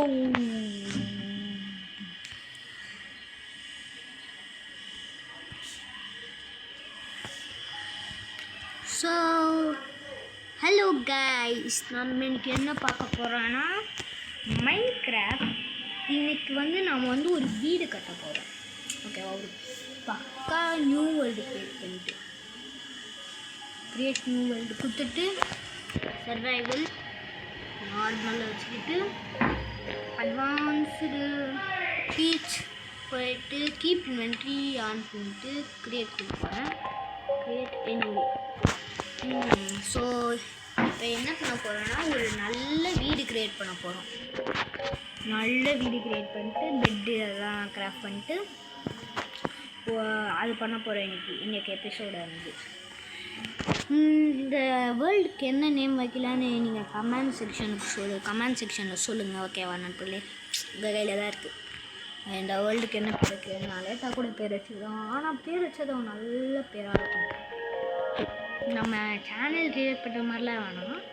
So hello guys, நம்ம இன்னைக்கு என்ன பார்க்க போகிறோன்னா மைன்கிராஃப்ட். இன்னைக்கு நம்ம ஒரு வீடு கட்ட போகிறோம். ஓகேவா? ஒரு பக்கா new world create new world கொடுத்துட்டு சர்வைவல் நார்மலாக வச்சுக்கிட்டு அட்வான்ஸ்டு டீச் போயிட்டு கீப் இன்வென்ட்ரி ஆன் பண்ணிட்டு கிரியேட் கொடுப்பேன். Create anyway. ஸோ இப்போ என்ன பண்ண போகிறோன்னா ஒரு நல்ல வீடு க்ரியேட் பண்ண போகிறோம். நல்ல வீடு க்ரியேட் பண்ணிட்டு பெட்டு அதெல்லாம் கிராஃப்ட் பண்ணிட்டு அது பண்ண போகிறோம் இன்றைக்கி எபிசோடு இந்த வேர்ல்டுக்கு என்ன நேம் வைக்கலான்னு நீங்கள் கமெண்ட் செக்ஷனில் சொல்லுங்கள். ஓகேவா நண்பர்களே? உங்கள் கையில் தான் இருக்குது. இந்த வேர்ல்டுக்கு என்ன பேர் வைக்கிறது? நான் லேட்டாக கூட பேர் வச்சுக்கிறோம், ஆனால் பேர் வச்சது நல்ல பேராக இருக்கும். நம்ம சேனல் கிரியேட் பண்ணுற மாதிரிலாம் வேணாம்,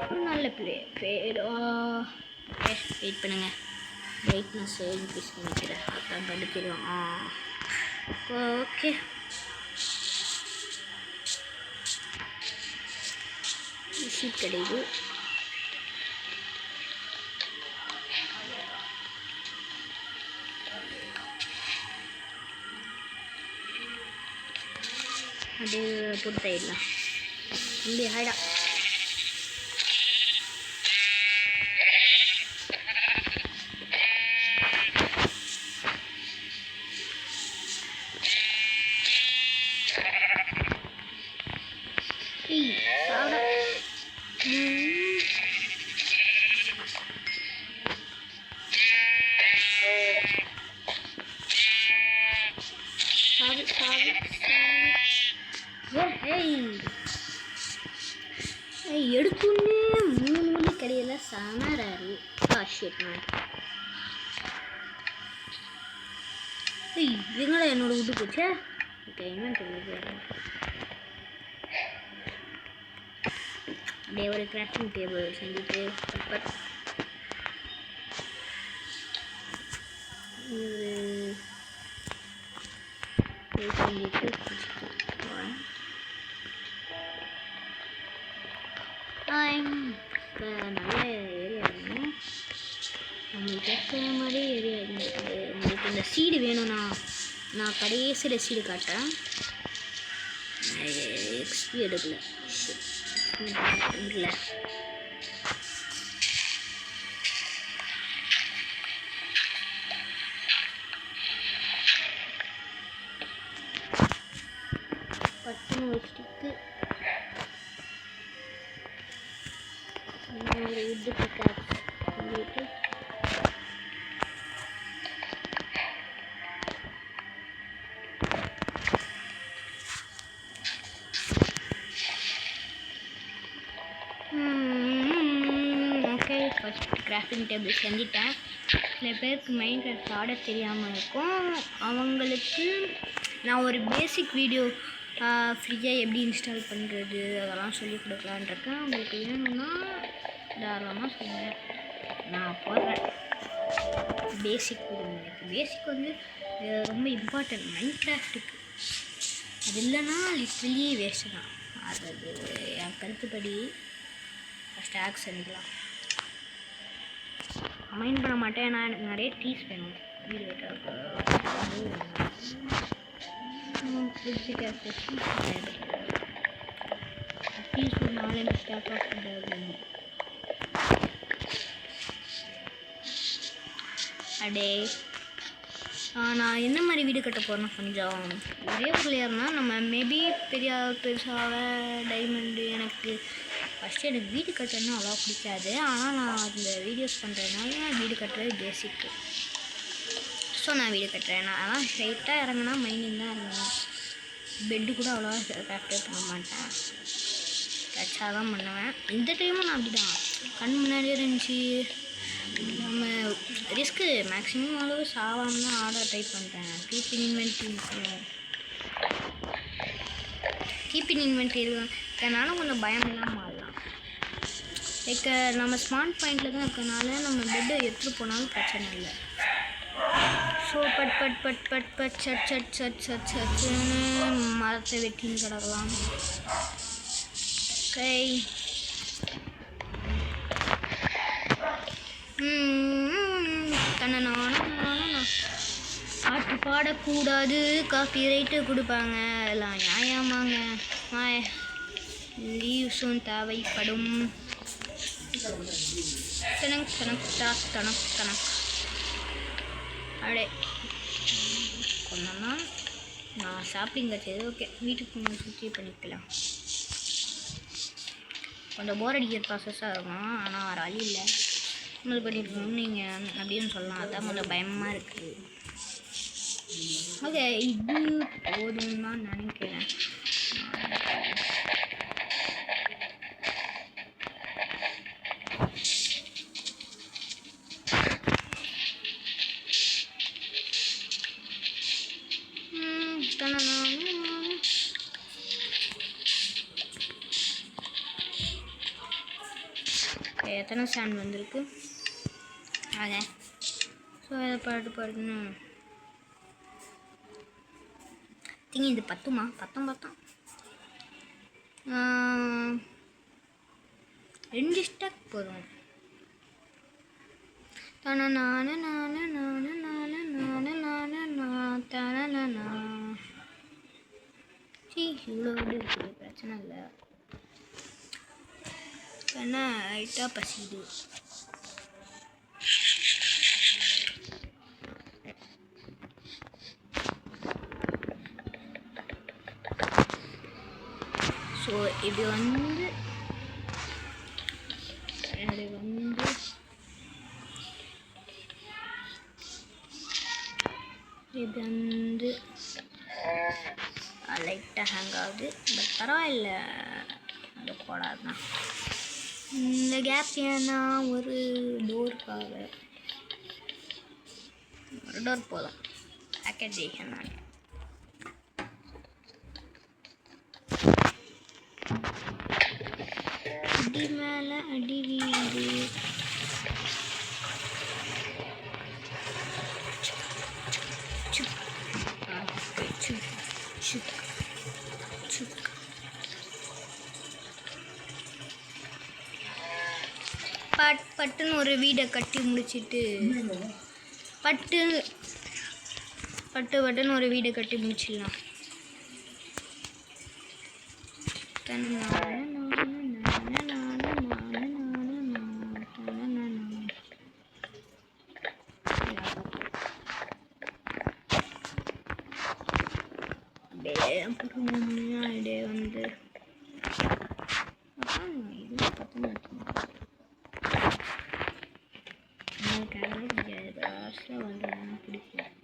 ஒரு நல்ல பேர். வெயிட் பண்ணுங்கள், பிரைட்னஸ் இன்க்ரீஸ் பண்ணிக்கிறேன், அதான் படிக்கிறோம். ஓகே, ஷீட் கிடையாது. அப்படியே போட்டு தயிடலாம். இப்படி ஹைடா சாப்பிட எடுத்துன்னு 3 மணி கடையில் சமராரு. எங்கடா என்னோட விட்டு போச்சா? ஓகே, அப்படியே ஒரு கிராஃப்டிங் டேபிள் செஞ்சுட்டு நல்ல ஏரியா வேணும் நம்மளுக்கு. ஏற்ற மாதிரி ஏரியா இருக்குது. உங்களுக்கு இந்த சீடு வேணும்னா நான் கடைசியில் சீடு காட்டுறேன். எக்ஸ்பி எடுக்கல இல்லை. பட்டுன்னு ஒரு ஸ்டிக்கு, ஒரு உட்டு பிக்காக்ஸ் பண்ணிட்டு ஓகே. ஃபஸ்ட் கிராஃப்டிங் டேபிள் செஞ்சுட்டேன். சில பேருக்கு மைன்கிராஃப்ட் ஆட தெரியாமல் இருக்கும், அவங்களுக்கு நான் ஒரு பேசிக் வீடியோ ஃப்ரீயாக எப்படி இன்ஸ்டால் பண்ணுறது அதெல்லாம் சொல்லிக் கொடுக்கலான் இருக்கேன். உங்களுக்கு வேணும்னா தாராளமாக சொல்லுங்கள், நான் போடுறேன். பேசிக் பேசிக் ரொம்ப இம்பார்ட்டன்ட் மைன்கிராஃப்ட்டுக்கு. அது இல்லைன்னா லிட்ரலி வேஸ்ட்டு தான். அது என் கருத்துப்படி ஃபஸ்ட்டு ஆக்ஸ் பண்ணிக்கலாம். மைண்ட் பண்ண மாட்டேன், ஏன்னா எனக்கு நிறைய ட்ரீஸ் வேணும் வீடு வைக்கிறதுக்கு. அடே நான் என்ன மாதிரி வீடு கட்ட போகிறேன்னா கொஞ்சம் ஒரே பிள்ளையர்னால் நம்ம மேபி பெருசாக டைமண்டு. எனக்கு ஃபஸ்ட்டு எனக்கு வீடு கட்டுறதுன்னா அவ்வளோ பிடிக்காது, ஆனால் நான் அதில் வீடியோஸ் பண்ணுறதுனால வீடு கட்டுறது பேசிக்கு. ஸோ நான் வீடு கட்டுறேன். நான் அதெல்லாம் ஸ்ட்ரைட்டாக இறங்கினா மைனிங் தான் இறங்கணும். பெட்டு கூட அவ்வளோவா கிராஃப்டே பண்ண மாட்டேன், கச்சாக தான் பண்ணுவேன். இந்த டைமும் நான் அப்படி தான் கண் முன்னாடியே இருந்துச்சு. நம்ம ரிஸ்க்கு மேக்ஸிமம் அளவு சாவாமல் தான் ஆட ட்ரை பண்ணுறேன். கீப் இன் இன்வென்ட்ரி இருக்கனால கொஞ்சம் பயம் இல்லாமல் ஆடலாம். லைக் நம்ம ஸ்மார்ட் பாயிண்டில் தான் இருக்கனால நம்ம பெட்டை எடுத்துகிட்டு போனாலும் பிரச்சனை இல்லை. So but but but but but சட் சட் சட் சட் சட்னு மரத்தை வெட்டின்னு கிடக்கலாம். கை பாட்டு பாடக்கூடாது, காப்பி ரைட்டு கொடுப்பாங்க, எல்லாம் நியாயமாங்க. லீவ்ஸும் தேவைப்படும். தனக் தனக் டாக் தனக் தனக் அடே கொண்டா நான் ஷாப்பிங் வச்சது. ஓகே, வீட்டுக்கு கொஞ்சம் சுற்றி பண்ணிக்கலாம். கொஞ்சம் போர் அடிக்கிற ப்ராசஸாக இருக்கும், ஆனால் வேறு வழி இல்லை. இது பண்ணிருக்கோம் நீங்கள் அப்படின்னு சொல்லலாம். அதான் கொஞ்சம் பயமாக இருக்குது. ஓகே, இது போதும் தான் நினைக்கிறேன். எத்தனை ஸ்டாண்ட் வந்திருக்கு? ஆக ஸோ அதை பாட்டுன்னு திங்க இது பத்துமா? பத்தம் 2 ஸ்டாக் போதும். இவ்வளோ இருக்குது, பிரச்சனை இல்லை. ஏன்னா லைட்டாக பசிது. ஸோ இது வந்து லைட்டாக ஹேங் ஆகுது. பட் பரவாயில்ல, அது போடாது தான். இந்த கேப் ஏன்னா ஒரு டோருக்காக ஒரு டோர் போதும். பேக்கேஜேஷன் நான் அடி மேலே அடி வீடு. பட்டுன்னு ஒரு வீடை கட்டி முடிச்சிட்டு பட்டுன்னு ஒரு வீடை கட்டி முடிச்சிடலாம். அப்படியே வந்து இது பத்து லாஸ்ட்டில் வந்து எனக்கு பிடிக்கும்.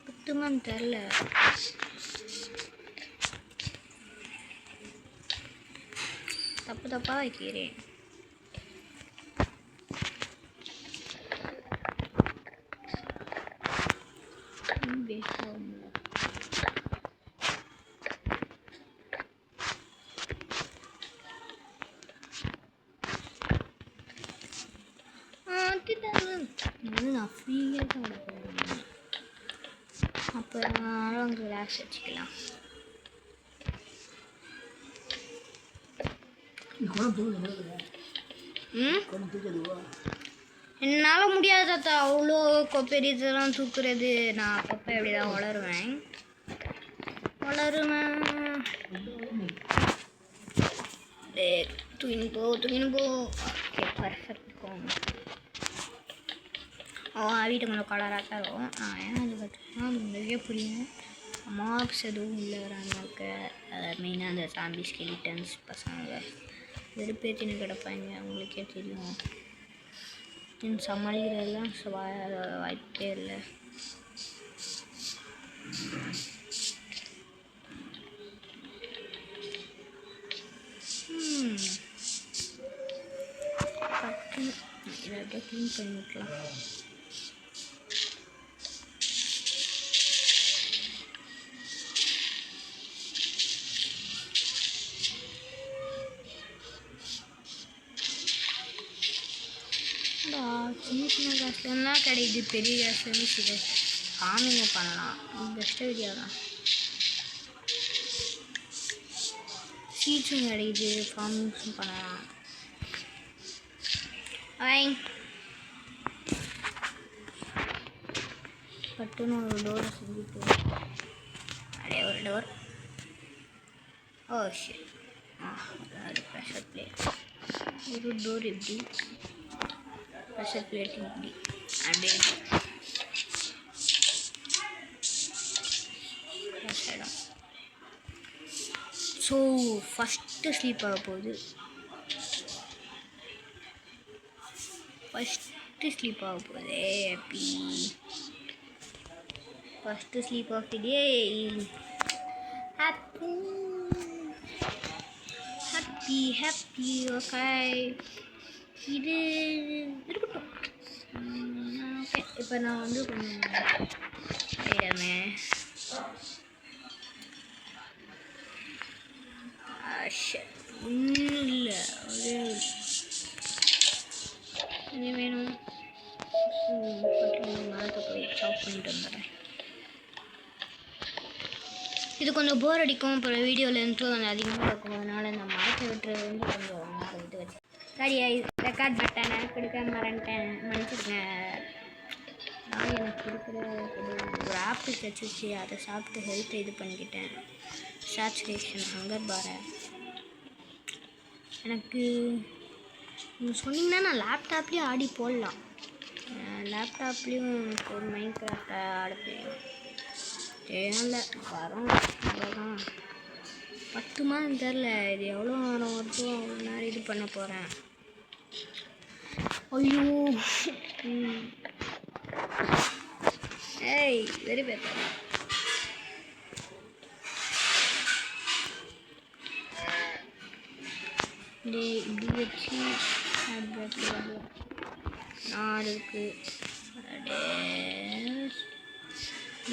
சுத்தமாக தெரில. தப்பாக வைக்கிறேன். நான் ஃப்ரீயாக தான் போவேன். அப்போ அவங்க ரிலாக்ஸ் வச்சுக்கலாம். என்னால் முடியாது தாத்தா, அவ்வளோ பெரிய இதெல்லாம் தூக்குறது. நான் அப்பப்போ எப்படி தான் வளருவேன். தூக்கின்னு போ. Okay, perfect. வீட்டு கொஞ்சம் கலராக தான் இருக்கும். ஏன் அது பார்த்தீங்கன்னா நிறைய புரியும். மார்க்ஸ் எதுவும் இல்லை வராங்க. மெயினாக அந்த சாம்பி ஸ்கெலிட்டன்ஸ் பசங்க வெறுப்பேற்றின்னு கிடப்பாங்க, அவங்களுக்கே தெரியும். சமாளிக்கிறதெல்லாம் வாய்ப்பே இல்லை. இதை அப்படியே க்ளீன் பண்ணி விட்டுலாம். சின்ன சின்ன காசுலாம் கிடையாது, பெரிய காசுலேருந்து சில ஃபார்மிங்கை பண்ணலாம். பெஸ்ட்டு ஐடியா தான். சீட்ஸும் கிடையாது, ஃபார்மிங்ஸும் பண்ணலாம். பட்டுன்னு ஒரு டோரை செஞ்சுட்டு அப்படியே ஒரு டோர். Oh shit. அது ப்ரெஷர் பிளேட். ஒரு டோர் இப்படி, ப்ரெஷர் பிளேட் இப்படி அப்படியே இடம். ஸோ ஃபஸ்ட்டு ஸ்லீப் ஆக போகுது. ஃபஸ்ட்டு ஸ்லீப் ஆக போகுது. Happy first sleep of the day. Happy happy happy. Okay, இது இருக்கட்டும். ஓகே, இப்போ நான் வந்து கொஞ்சம் இடமே ஒன்றும் இல்லை. இது வேணும். மரத்தை போய் சாப் பண்ணிட்டு வந்துடுறேன். இது கொஞ்சம் போர் அடிக்கும், அப்புறம் வீடியோவில் இருந்து கொஞ்சம் அதிகமாக இருக்கும். அதனால் இந்த மரத்தை விட்டுறது வந்து கொஞ்சம் நேரம் விட்டு வச்சு சரியா ரெக்கார்ட் பட்டனை கொடுக்க மன்னிச்சிருங்க. நான் எனக்கு இருக்கிற ஒரு ஆப்பிள் வச்சு அதை சாப்பிட்டு ஹெல்த்தை இது பண்ணிக்கிட்டேன். சேச்சுரேஷன் ஹங்கர் பாரை எனக்கு நீங்கள் சொன்னீங்கன்னா நான் லேப்டாப்லேயும் ஆடி போடலாம். லேப்டாப்லேயும் எனக்கு ஒரு மைண்ட் கிராஃப்டை ஆட தெரியும். தெரியல வரோம், அவ்வளோதான். 10 மாதம் தெரில, இது எவ்வளோ நேரம் வருதோ அவ்வளோ நேரம் இது பண்ண போகிறேன். ஐயோ ஏய் வெரி பேப்பர். இப்படி வச்சு நான் இருக்குது.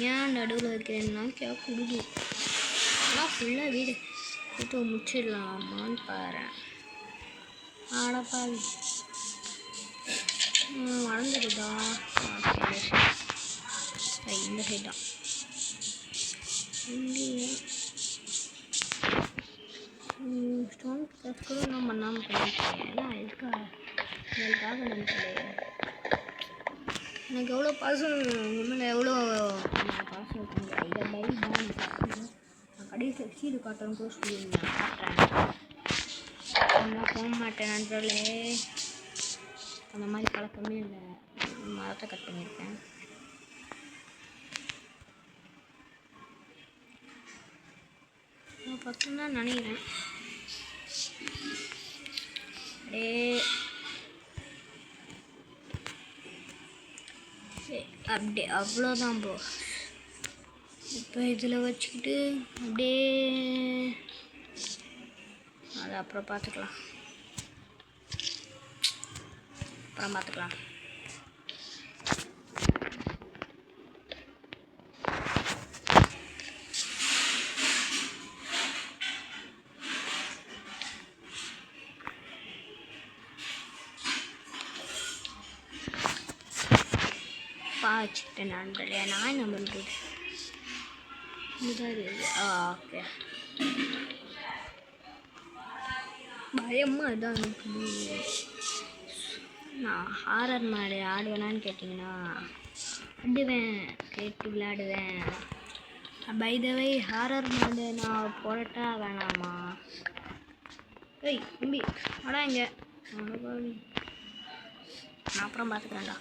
ஏன் நடுவில் வைக்கிறேன்னா கொடுது ஆனால் ஃபுல்லாக வீடு இப்போ முடிச்சிடலாமான்னு பாரு. ஆடப்பாவி வளர்ந்துடுதா? இந்த சைட் தான். இங்கேயே ஸ்டோன் கிளாஸ் கூட நான் பண்ணாமல் பண்ணிட்டேன். ஏன்னா இதுக்காக நினைக்கலையே. எனக்கு எவ்வளோ பாசம் உண்மையில் எவ்வளோ பாசம் இருக்குங்க. இதை பை தான் நான் கடைசியில் சீடு காட்டணும் கூட சொல்லியிருந்தேன். காட்டுறேன், நான் போக மாட்டேன் நண்பர்களே. அந்த மாதிரி பழக்கமே இல்லை. மரத்தை கட் பண்ணியிருக்கேன். நான் பக்கம் தான் நினைக்கிறேன். அப்படியே அவ்வளோதான் ப்ரோ. இப்போ இதில் வச்சுக்கிட்டு அப்படியே அது அப்புறம் பார்த்துக்கலாம். வச்சுக்கிட்டேன் நண்பர்களே. நான் என்ன பண்ணுறது? ஓகே, பயமாக தான் இருக்குது. நான் ஹாரர் மாதிரி ஆடுவேனான்னு கேட்டிங்கன்னா ஆடுவேன், கேட்டு விளையாடுவேன். பை த வே ஹாரர் மாதிரி நான் போடட்டா வேணாமா? ஏய் தம்பி வாடா இங்கே. நான் அப்புறம் பார்த்துக்கிறேன்டா.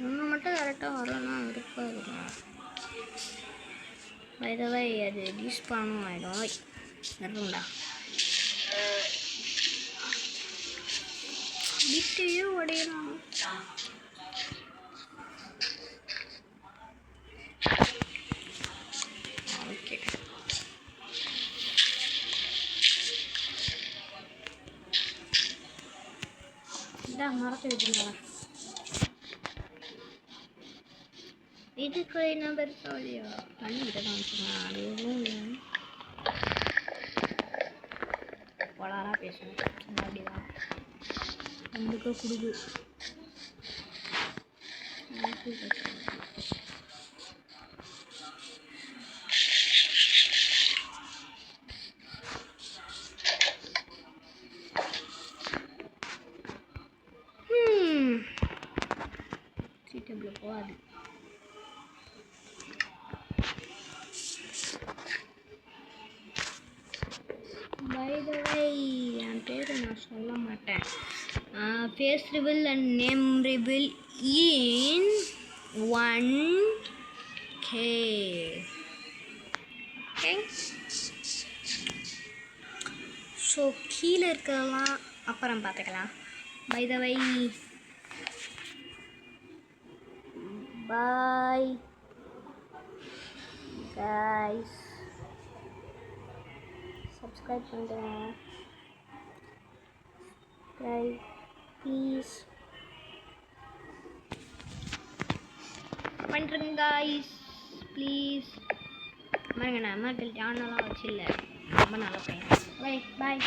ஒன்று மட்டும் கரெக்டாக வரலன்னா விருப்பம் இருக்கும். பை த வே அது டிஸ்பானும் ஆகிடும். வருங்களா விட்டையே உடையலாம். ஓகே இதான் மரத்தை வச்சுருந்தேன். இதுக்கு என்ன பெருசா இல்லையா? பண்ணிக்கிட்ட தான் வச்சுருந்தேன். அது எதுவும் இல்லை. வளரா பேசுவேன் அப்படிதான் நம்மளுக்கு குடுது. சீட்டபிள் போகாது. பை த வே என் பேரை நான் சொல்ல மாட்டேன். Face reveal and name reveal in 1K. Okay so கீழே இருக்கலாம் அப்புறம் பார்த்துக்கலாம். By the way bye guys. Subscribe பண்ணுறேன் ப்ளீஸ் பண்ணுறேங்க கைஸ் ப்ளீஸ். பாருங்க நான் அம்மா சேனலாம் வச்சில்ல ரொம்ப நல்லா பையன். பை பாய்.